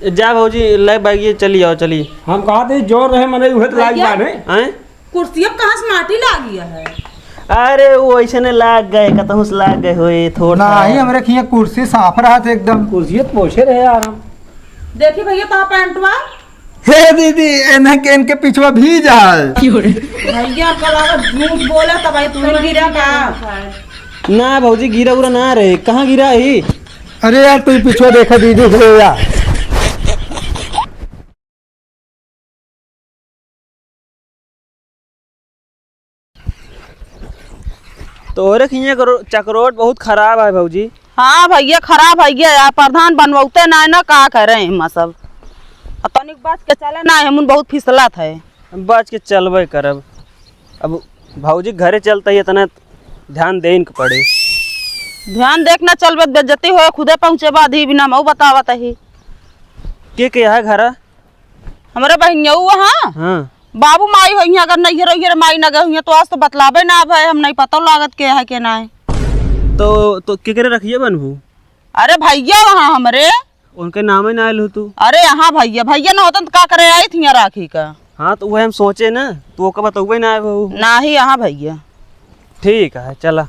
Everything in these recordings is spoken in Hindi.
जा भौजी ले बागिए चली आओ चली। हम कहा थे जोर रहे मने उहे तो लाग बाने हैं कुर्सी अब कहां से माटी लाग गया है। अरे वो ऐसे ने लाग गए कतहु से लाग गए होए थोड़ा नहीं हमरे खिया कुर्सी साफ रहा थे एकदम। कुर्सी तो पोछे रहे यार हम। देखिए भैया कहां पैंटवा हे दीदी इनके पिछवा भीज है। भैया कल अगर झूठ बोला तब भाई तू गिरा का ना भौजी गिरा उरा ना रे कहाँ गिरा ही। अरे यार तू पिछवा देखा दीदी थे यार। तोरे खिया चक्रोट बहुत खराब है भौजी। हाँ भैया खराब है गया यार प्रधान बनवाते ना ना का करे हम सब तनिक बच के चले ना हम बहुत फिसला थे बच के चलबे करब। अब भौजी घरे चलते ही इतना ध्यान देन के पड़े। ध्यान देखना चलबे बेइज्जती हो खुदे पहुँचे बाद ही बिना मऊ बतावत ही के है घर हमारे बहनिया हाँ हाँ बाबू माई हो अगर नहीं रही माई न गए हुई तो आज तो बतलावे ना भाई हम नहीं पता लागत के है के ना है। तो के करे रखिए बनबू। अरे भैया वहाँ हमरे उनके नाम ही ना आयल हो तू। अरे यहाँ भैया भैया ना होता तो का करे आई थी राखी का। हाँ तो वह हम सोचे ना तो वो कब बतौबे ना आए बहू ना ही यहाँ भैया। ठीक है चला।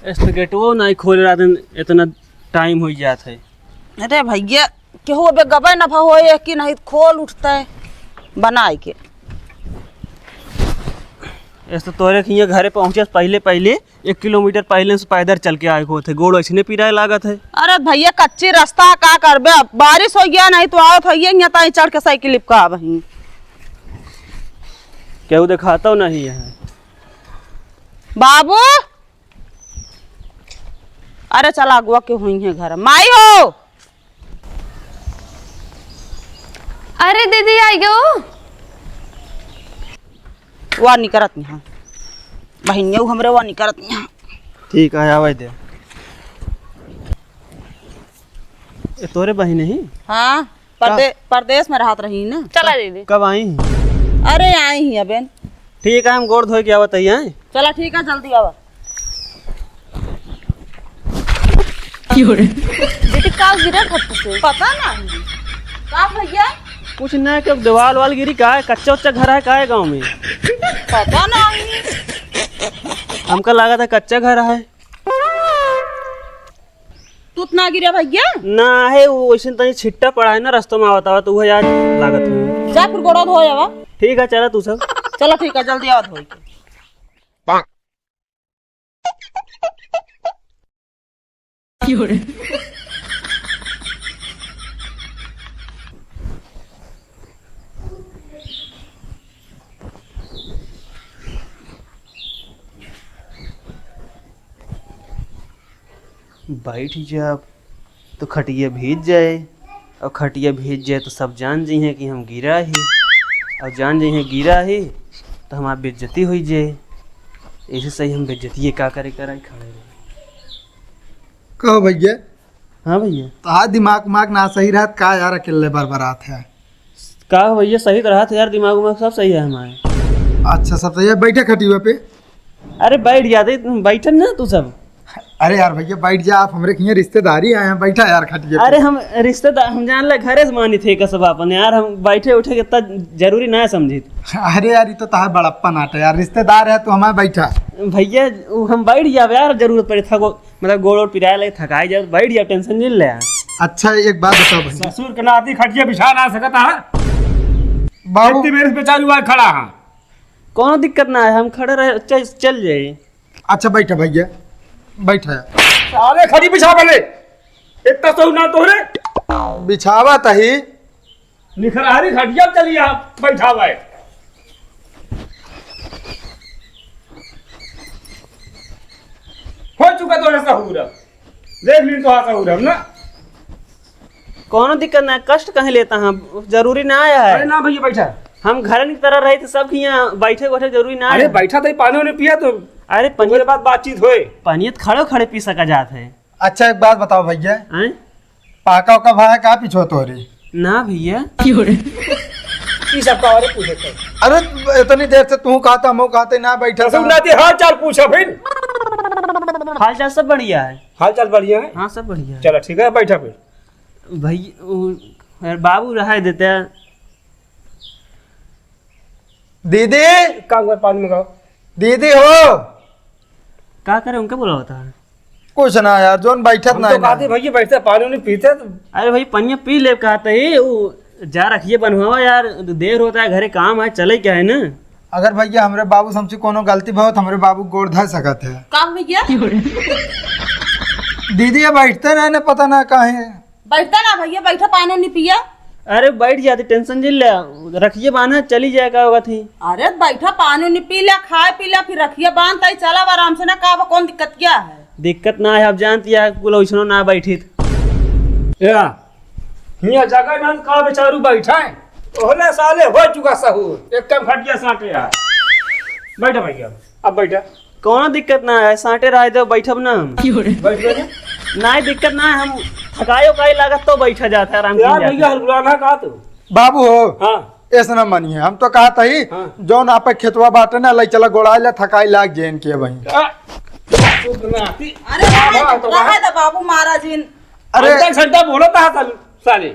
गेटवो नहीं खोल रहा था इतना टाइम हो जाता है। अरे भैया केहू अबे गबे न हो कि नहीं खोल उठता है बनाए के। ऐसे तोरे खिया घरे पहुँचे पहले 1 किलोमीटर पहले से पैदल चल के आए हो थे गोड़ ऐसे पिराए लागत है। अरे भैया कच्ची रास्ता का करबे बारिश हो गया नहीं तो आओ भैया यहाँ ताई चढ़ के साइकिल लिपका वहीं केहू दिखाता नहीं है बाबू। अरे चला अगुआ के हुई है घर माई हो। अरे दीदी आई गो वह नहीं करत यहाँ बहनिया हमरे वह नहीं करत यहाँ। ठीक है आवे दे ए तोरे बहन ही। हाँ परदेश में रहत रही ना। चला दीदी कब आई। अरे आई ही अबे। ठीक है हम गोड़ धोए के आवत है। चला ठीक है जल्दी आवा। दीदी का गिरा खत्म से पता ना का भैया कुछ नहीं कब दीवार वाल गिरी का है कच्चा उच्चा घर है का है गाँव में पता ना हमका लगा था कच्चा घर है। तू ना गिरा भैया ना है वो वैसे तनी छिट्टा पड़ा है ना रास्तों में आवता तो वह याद लागत है। जा फिर गोड़ा धो जावा। ठीक है चला तू सब चलो ठीक है जल्दी आओ धो के। बैठ जब तो खटिया भीज जाए और खटिया भीज जाए तो सब जान जी हैं कि हम गिरा ही और जान जी हैं गिरा ही तो हमारी बेइज्जती हो जाए। ऐसे सही हम बेइज्जती का करे खड़े रहे। कहो भैया। हाँ भैया तो दिमाग ना सही रहत का यार अकेले बरबरात है। का भैया सही तो रहा था यार दिमाग में सब सही है हमारे। अच्छा सब सही है बैठे खटिया पे। अरे बैठ जाते तुम बैठन ना तू सब। अरे यार भैया बैठ जा आप हमरे खिया रिश्तेदारी आए हैं बैठा यार खटिया पे। अरे हम रिश्तेदार हम जान ले घरे से मानी थे कसब अपन यार हम बैठे उठे के इतना जरूरी ना समझी। अरे यार ये तो ताहे बड़प्पन आटा यार रिश्तेदार है तो हमारे बैठा। भैया हम बैठ जाए यार जरूरत पड़े था मतलब गोड़ और पिराए लगे थकाई जाए बैठ जाए टेंशन नहीं ले। अच्छा एक बात बताओ भैया। ससुर के नाती खटिया बिछा ना सकता है बाबू मेरे पे चालू हुआ खड़ा है कौन दिक्कत ना है हम खड़े रहे चल जाए। अच्छा बैठा भैया बैठा साले खड़ी बिछा बले इतना तो ना तोरे बिछावा तही निखरारी खटिया चली आप बैठा हुआ है। हो चुका तो ऐसा हो रहा देख ली तो ऐसा हो रहा ना कौन दिक्कत ना कष्ट कहीं लेता हम जरूरी ना आया अरे है। ना भैया बैठा हम घर की तरह रहे थे सब यहाँ बैठे बैठे जरूरी ना अरे है। बैठा था पानी ने पिया तो अरे मेरे बाद बातचीत होए पनीत खड़े खड़े पी सका जात है। अच्छा एक बात बताओ भैया हैं? पाका उका भाया का पिछो तोरी ना भैया ई सब का और पूछे थे अरे इतनी देर से तू कहता हम कहते ना बैठा ससुर नाती हाल चाल पूछा फिर हाल चाल सब बढ़िया है। हाल चाल बढ़िया है। हाँ सब बढ़िया है। चलो ठीक है, बैठा फिर। भाई बाबू रहा देते हैं। दीदी, काम कर, पानी मंगाओ। दीदी हो। क्या करे उनका बोला होता है। कुछ ना यार, जोन बैठत हम ना तो कहते भैया बैठते पानी नहीं पीते तो। अरे भाई पनिया पी ले कहते ही वो जा रखिए बनवावा यार, देर होता है घरे काम है, चले क्या है ना। अगर भैया हमरे बाबू से हमसे कोनो गलती भयो तो हमरे बाबू गोड़ धर सकत है। काम भैया दीदी ये बैठते रहने, पता ना काहे। बैठता ना भैया, बैठा पानी नहीं पिया। अरे बैठ जाते, टेंशन जिल ले, रखिए बाना चली जाए का होगा थी। अरे बैठा पानी नहीं पी लिया, खाए पी लिया, फिर रखिए बांध तई चला आराम से ना। का कौन दिक्कत क्या है? दिक्कत ना है, अब जानती है कुल वैसनो ना बैठी। या हिया जगह ना का बेचारू बैठा है। ओहले साले हो चुका सहूर, एक टाइम फट गया साटे यार। बैठा भैया, अब बैठा। कोनो दिक्कत ना है, साटे रह दो बैठब ना हम। बैठ गए ना? ना दिक्कत ना है, हम थकाई उकाई लागत तो बैठा जाता है आराम यार से भैया हलगुलाना का तू। बाबू हो, हाँ ऐसा ना मानिए, हम तो कहा ही हाँ। जोन आप खेतवा बाटे ना, लई चला गोड़ा ले थकाई लाग जेन के वहीं। अरे रहा था बाबू महाराज जी। अरे घंटा बोला था साले।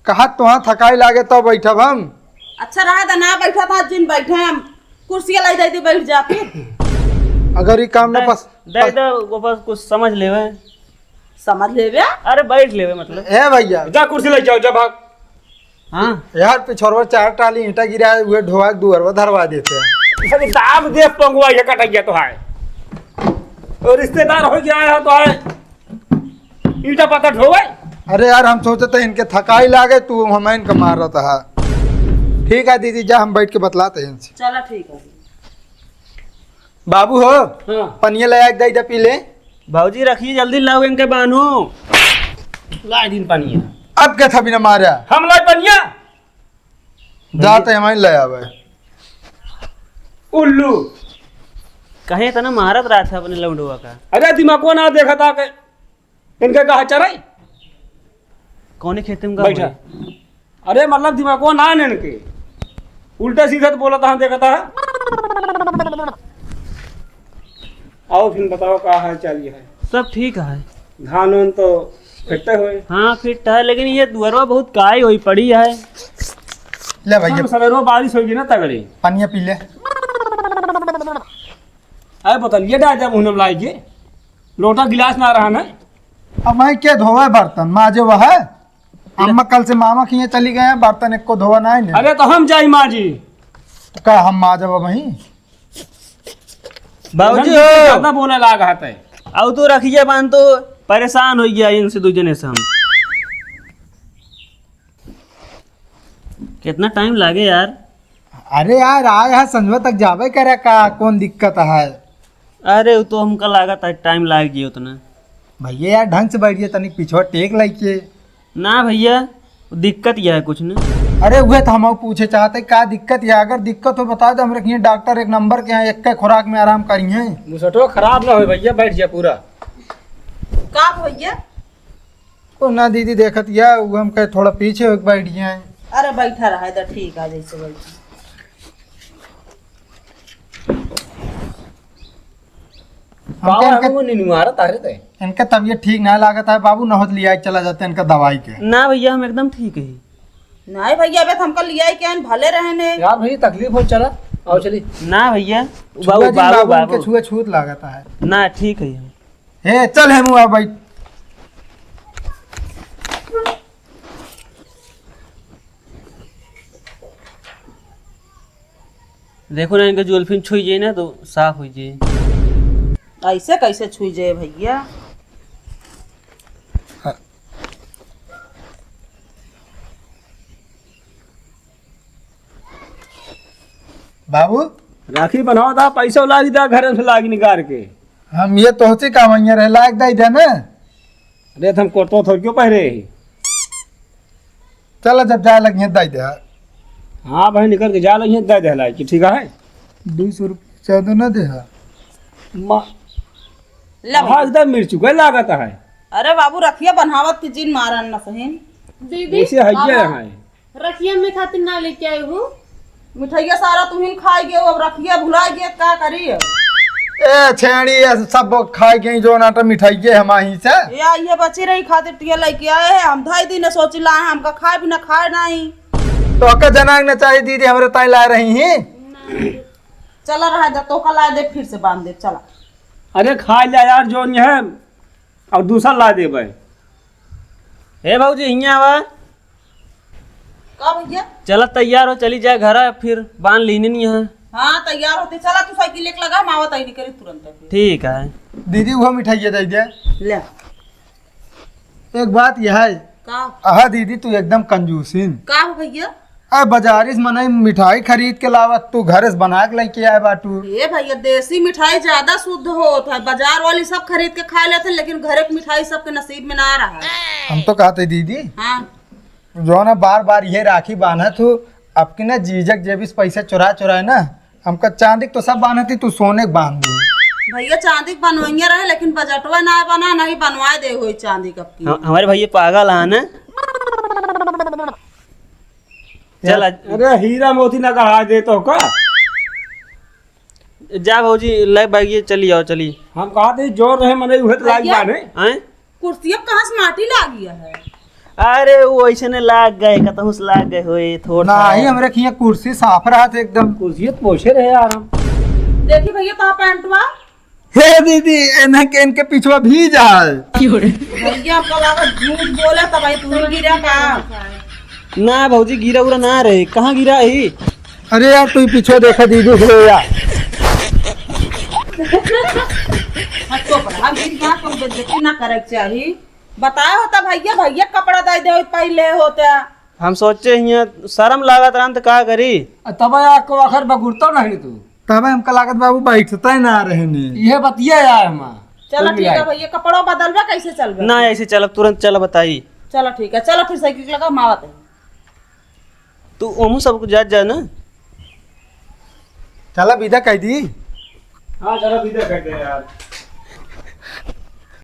कहा तुहाँ थकाई लागे तो बैठब हम। अच्छा रहा था ना, बैठा था जिन बैठे हम कुर्सी लाई जाती, बैठ जा फिर। अगर ये काम ना पस दे दो वो बस कुछ समझ लेवे। समझ लेवे। अरे बैठ लेवे मतलब। है भैया, जा कुर्सी ले जाओ, जा भाग। हाँ यार पिछोरवा 4 टाली ईंटा गिरा है, हुए ढोआ के दुअरवा धरवा देते हैं। अरे दाब दे पंगुआ ये कट गया तो है। और रिश्तेदार हो गया है तो है ईटा पता ढोवे। अरे यार हम सोचे थे इनके थकाई लागे, तू हमें इनका मार रहा था। ठीक है दीदी, जा हम बैठ के बतलाते हैं इनसे। चला ठीक है। बाबू हो, हाँ पनिया ले आके दे पी ले। भाजी रखिए जल्दी लाओ इनके बानू। लाई दिन पानी। अब क्या था बिना मारा, हम लाई पनिया जाते हमें ले आवे। उल्लू। कहे था ना महारत रहा था अपने लौंडुआ का। अरे दिमाग ना देखा था के इनके कहा चराई कौन खेते में बैठा। अरे मतलब दिमाग ना है इनके, उल्टा सीधा तो बोला था, हम देखा था। आओ फिर बताओ क्या हाल चाल है। सब ठीक है। धान उन तो फिरते हुए। हाँ फिट है, लेकिन ये दुअरवा बहुत काई हुई पड़ी है। ले भैया सवेरो बारिश होगी ना तगड़ी। पनिया पी ले। अरे बतलिए डा जब उन्हें लाइए लोटा गिलास ना रहा ना। अब मैं क्या धोवा बर्तन माजे वह है। अम्मा कल से मामा की चली गए हैं, बर्तन एक को धोवा ना है। अरे तो हम जाई माँ जी। तो का हम माजब वहीं। बाबूजी ज्यादा बोले लागा है। अब तो रखिए बांध, तो परेशान हो गया इनसे दो जने से हम। कितना टाइम लागे यार। अरे यार आए है संजवा तक जावे करे, का कौन दिक्कत है। अरे वो तो हमका लागत है टाइम लाग गया उतना। भैया यार ढंग से बैठिए, तनिक पिछवा टेक लाइए। ना भैया दिक्कत यह है कुछ ना। अरे वह तो हम पूछे चाहते क्या दिक्कत है। अगर दिक्कत हो बता दो, हम रखिए डॉक्टर एक नंबर के हैं, एक के खुराक में आराम करिए। मुसटो खराब ना हो भैया, बैठ जा पूरा। का भैया? ओ ना दीदी देखत या वो हम कहे थोड़ा पीछे हो के बैठ गए। अरे बैठा रहा था, ठीक है जैसे बैठा। इनका तबीयत ठीक ना लागत है बाबू, नहत लिया चला जाते हैं इनका दवाई के। ना भैया हम एकदम ठीक है। नहीं भैया अबे हमको लिया ही क्या भले रहने। यार भैया तकलीफ हो चला, आओ चली। ना भैया बाबू बाबू बाबू बाबू के छुए छूत लागत है। ना ठीक है। हे चल है मुआ भाई। देखो ना इनका जुल्फिन छुई जाए ना तो साफ हो जाए। ऐसे कैसे छुई जाए भैया? बाबू राखी बनाओ था, पैसा लागी था घर से लागी निकाल के। हम ये तोहसे काम रहे लायक दे दे ना। अरे हम कोटो थोड़ क्यों पहरे। चल जब जाए लगे दे दे। हाँ भाई निकल के जा लगी दे दे लाइक, ठीक है। 200 रुपया ज्यादा ना दे। हाँ एकदम मिर्चू का लागत है। अरे बाबू रखिए बनावत की जिन मारन न सही। दीदी ऐसे है यहाँ रखिए में खातिर ना लेके आई हूँ। मिठाइया सारा तुम खाई गए, अब रखिए भुला गए का करिए। ए छेड़ी ये सब खाए गई जो नाटा मिठाई है हमारी से। या ये बची रही खातिर टिया लेके आए हैं हम 2.5 दिन सोच ला है हमका खाए बिना खाए नहीं। तो अक्का जनाग न चाहिए दीदी हमरे ताई ला रही हैं। चला रहा है तो का ला दे फिर से बांध दे चला। अरे खा लिया यार जो नहीं है और दूसरा ला दे भाई। हे भाजी हियाँ आवा, का भैया? चला तैयार हो चली जाए घर फिर बांध लीने नहीं है। हाँ तैयार होते चला तू साइकिल लेके लगा मावा तैयारी करी तुरंत। ठीक है। दीदी वो मिठाई दे दे। ले एक बात यह है का आहा दीदी तू एकदम कंजूसिन। का भैया? अब बाजारिस मनाई मिठाई खरीद के लावा तू घर से बना के लेके आए बाटू। ये भैया देसी मिठाई ज्यादा शुद्ध होता है, बाजार वाली सब खरीद के खा लेते हैं लेकिन घर की मिठाई सबके नसीब में ना रहा है। हम तो कहते दीदी हाँ जो ना बार बार ये राखी बांधा तू अब की ना जीजक जेबिस पैसे चुरा ना हमका चांदी तो सब बांधा थी तू सोने के बांध दी। भैया चांदी के बनवाइया रहे लेकिन बजटवा ना बना नहीं बनवाए दे हुई चांदी कब की। हमारे भैया पागल है ना। चल अरे हीरा मोती ना कहा दे तो का जा भाजी ले बैगिए चली आओ चली। हम कहा थे जोर रहे मने उहे तो लाग भैया? बाने। आए कुर्सी अब कहाँ से माटी ला गया है? अरे वो ऐसे ने लाग गए कतहु से लाग गए हुए थोड़ा ना ही हमरे खिया कुर्सी साफ रहा था एकदम। कुर्सी तो पोछे रहे यार हम। देखी भैया कहाँ पैंटवा? हे दीदी इनके पीछवा भी जाल। भैया कल अगर झूठ बोले तो भाई तू ही गिरा का। ना भाजी गिरा उरा ना रहे कहाँ गिरा ही। अरे यार तू पीछे देखा दीदी से यार। तो हम यहाँ को बेइज्जती ना करे चाहिए। बताया होता भैया भैया कपड़ा दे दे पहले होता। हम सोचे यहाँ शर्म लागत रहा तो का करी। तब आको आखिर बगुरतो नहीं तू। तब हमका लागत बाबू बैठता ही ना रहे ने। ये बतिया यार हम। चलो ठीक है भैया कपड़ा बदलवा कैसे चलबे? ना ऐसे चल तुरंत चल बताई। चलो ठीक है चलो फिर साइकिल लगा मावा दे। तू ओमू सबको जा ना। चला विदा कह दी। हाँ चलो विदा कर दे यार।